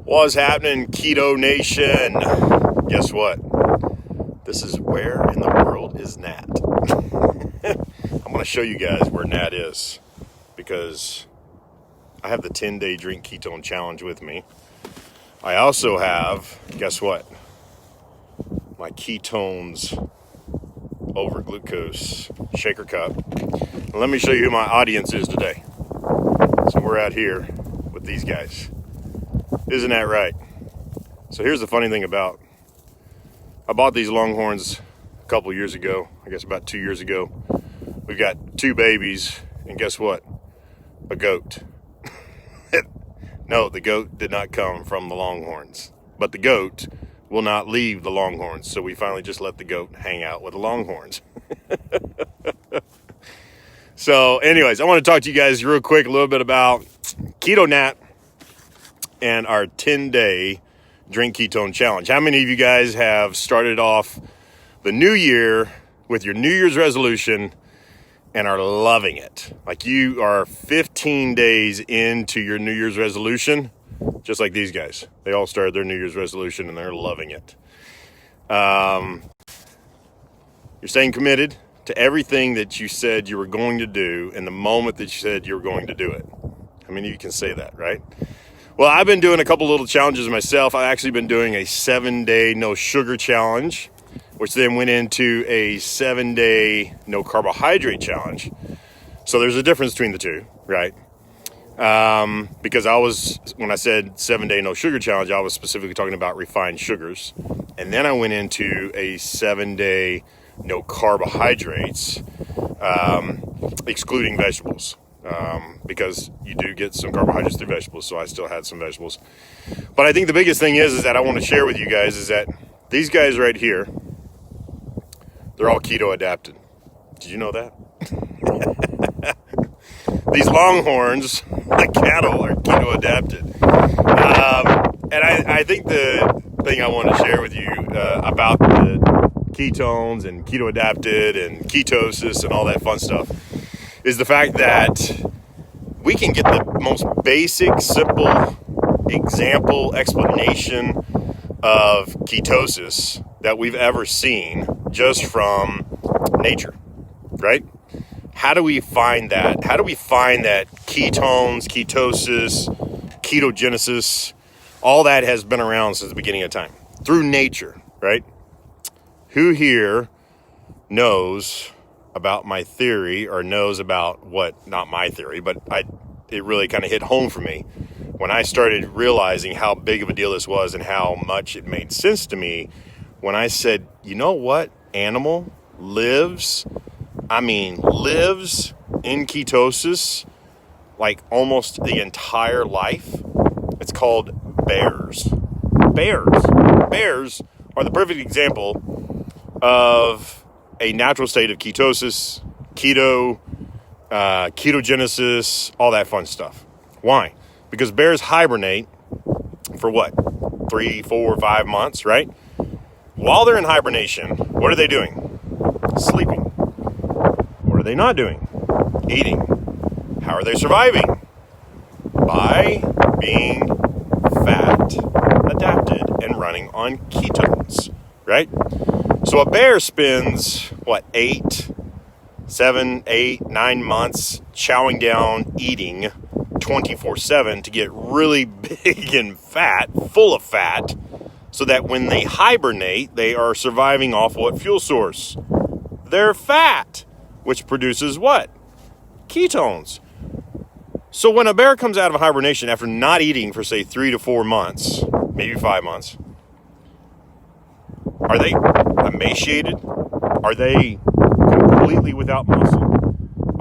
What's happening, Keto Nation? Guess what? This is where in the world is Nat? I'm going to show you guys where Nat is because I have the 10-day drink ketone challenge with me. I also have, guess what? My Ketones over glucose shaker cup. And let me show you who my audience is today. So we're out here with these guys. Isn't that right? So here's the funny thing about, I bought these Longhorns a couple years ago, I guess about 2 years ago. We've got 2 babies, and guess what? A goat. No, the goat did not come from the Longhorns, but the goat will not leave the Longhorns. So we finally just let the goat hang out with the Longhorns. So anyways, I want to talk to you guys real quick a little bit about Keto Nat and our 10-day drink ketone challenge. How many of you guys have started off the new year with your New Year's resolution and are loving it? Like you are 15 days into your New Year's resolution, just like these guys. They all started their New Year's resolution and they're loving it. You're staying committed to everything that you said you were going to do in the moment that you said you were going to do it. How many of you can say that, right? Well, I've been doing a couple little challenges myself. I've actually been doing a 7-day no sugar challenge, which then went into a 7-day no carbohydrate challenge. So there's a difference between the two, right? Because when I said 7-day no sugar challenge, I was specifically talking about refined sugars. And then I went into a 7-day no carbohydrates, excluding vegetables. Because you do get some carbohydrates through vegetables, so I still had some vegetables. But I think the biggest thing is that I want to share with you guys is that these guys right here, they're all keto adapted. Did you know that? These Longhorns, the cattle, are keto adapted. And I think the thing I want to share with you about the ketones and keto adapted and ketosis and all that fun stuff is the fact that we can get the most basic, simple example explanation of ketosis that we've ever seen just from nature, right? How do we find that? How do we find that ketones, ketosis, ketogenesis, all that has been around since the beginning of time? Through nature, right? Who here knows about my theory or knows about what, not my theory, but it really kind of hit home for me when I started realizing how big of a deal this was and how much it made sense to me when I said, you know what animal lives in ketosis like almost the entire life? It's called bears. Bears are the perfect example of a natural state of ketosis, ketogenesis, all that fun stuff. Why? Because bears hibernate for what? 3, 4, 5 months, right? While they're in hibernation, what are they doing? Sleeping. What are they not doing? Eating. How are they surviving? By being fat adapted and running on ketones, right? So a bear spends, 7, 8, 9 months chowing down, eating 24/7 to get really big and fat, full of fat, so that when they hibernate, they are surviving off what fuel source? Their fat, which produces what? Ketones. So when a bear comes out of hibernation after not eating for, say, 3 to 4 months, maybe 5 months, are they emaciated? Are they completely without muscle?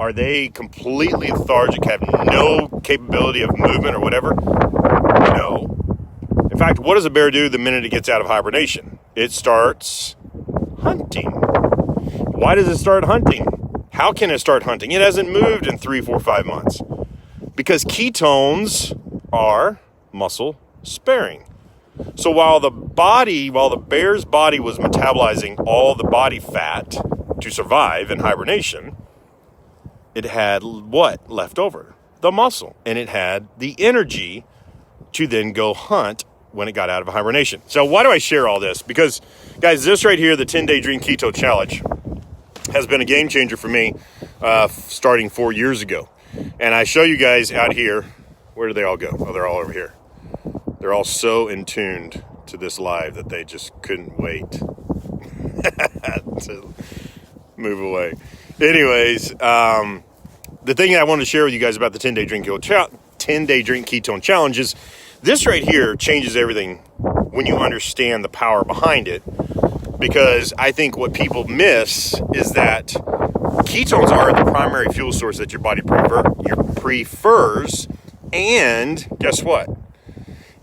Are they completely lethargic, have no capability of movement or whatever? No. In fact, what does a bear do the minute it gets out of hibernation? It starts hunting. Why does it start hunting? How can it start hunting? It hasn't moved in 3, 4, 5 months. Because ketones are muscle sparing. So while the bear's body was metabolizing all the body fat to survive in hibernation, it had what left over? The muscle. And it had the energy to then go hunt when it got out of hibernation. So why do I share all this? Because, guys, this right here, the 10-day Dream Keto Challenge, has been a game changer for me starting 4 years ago. And I show you guys out here, where do they all go? Oh, they're all over here. They're all so in tuned to this live that they just couldn't wait to move away. Anyways, the thing I wanted to share with you guys about the 10-day Drink Ketone Challenge is this right here changes everything when you understand the power behind it. Because I think what people miss is that ketones are the primary fuel source that your body prefers. And guess what?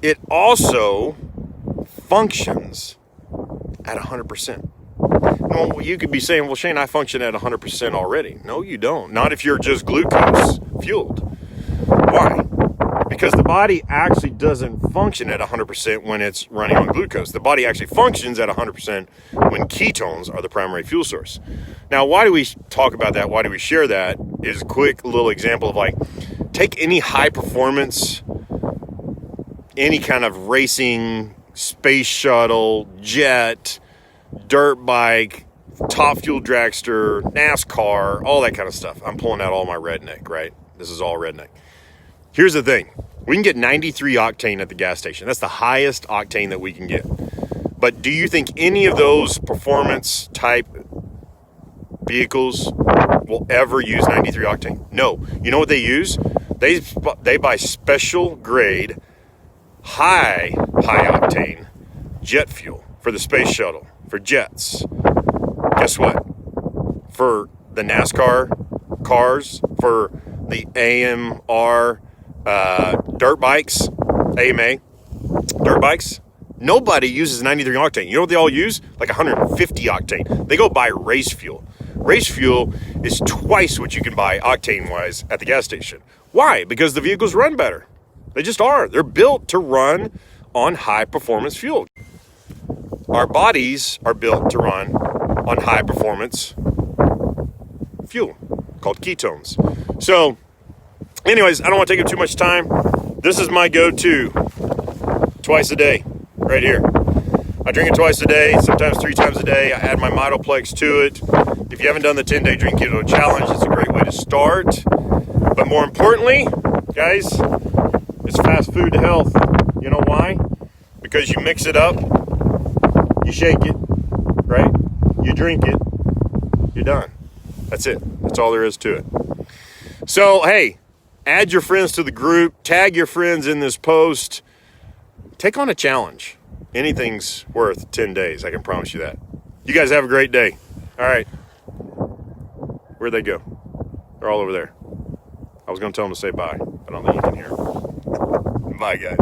It also functions at 100%. Well, you could be saying, well, Shane, I function at 100% already. No, you don't. Not if you're just glucose fueled. Why? Because the body actually doesn't function at 100% when it's running on glucose. The body actually functions at 100% when ketones are the primary fuel source. Now, why do we talk about that? Why do we share that? Is a quick little example of like, take any high performance, any kind of racing, space shuttle, jet, dirt bike, top fuel dragster, NASCAR, all that kind of stuff. I'm pulling out all my redneck, right? This is all redneck. Here's the thing. We can get 93 octane at the gas station. That's the highest octane that we can get. But do you think any of those performance type vehicles will ever use 93 octane? No. You know what they use? They buy special grade, high octane jet fuel for the space shuttle, for jets. Guess what? For the NASCAR cars, for the AMR dirt bikes, AMA dirt bikes, nobody uses 93 octane. You know what they all use? Like 150 octane. They go buy race fuel. Race fuel is twice what you can buy octane-wise at the gas station. Why? Because the vehicles run better. They just are. They're built to run on high-performance fuel. Our bodies are built to run on high-performance fuel called ketones. So, anyways, I don't want to take up too much time. This is my go-to twice a day, right here. I drink it twice a day, sometimes 3 times a day. I add my Mitoplex to it. If you haven't done the 10-day Drink Keto Challenge, it's a great way to start. But more importantly, guys, it's fast food to health. You know why? Because you mix it up, you shake it, right? You drink it, you're done. That's it. That's all there is to it. So, hey, add your friends to the group. Tag your friends in this post. Take on a challenge. Anything's worth 10 days. I can promise you that. You guys have a great day. All right. Where'd they go? They're all over there. I was going to tell them to say bye. I don't think you can hear them. Bye, guys.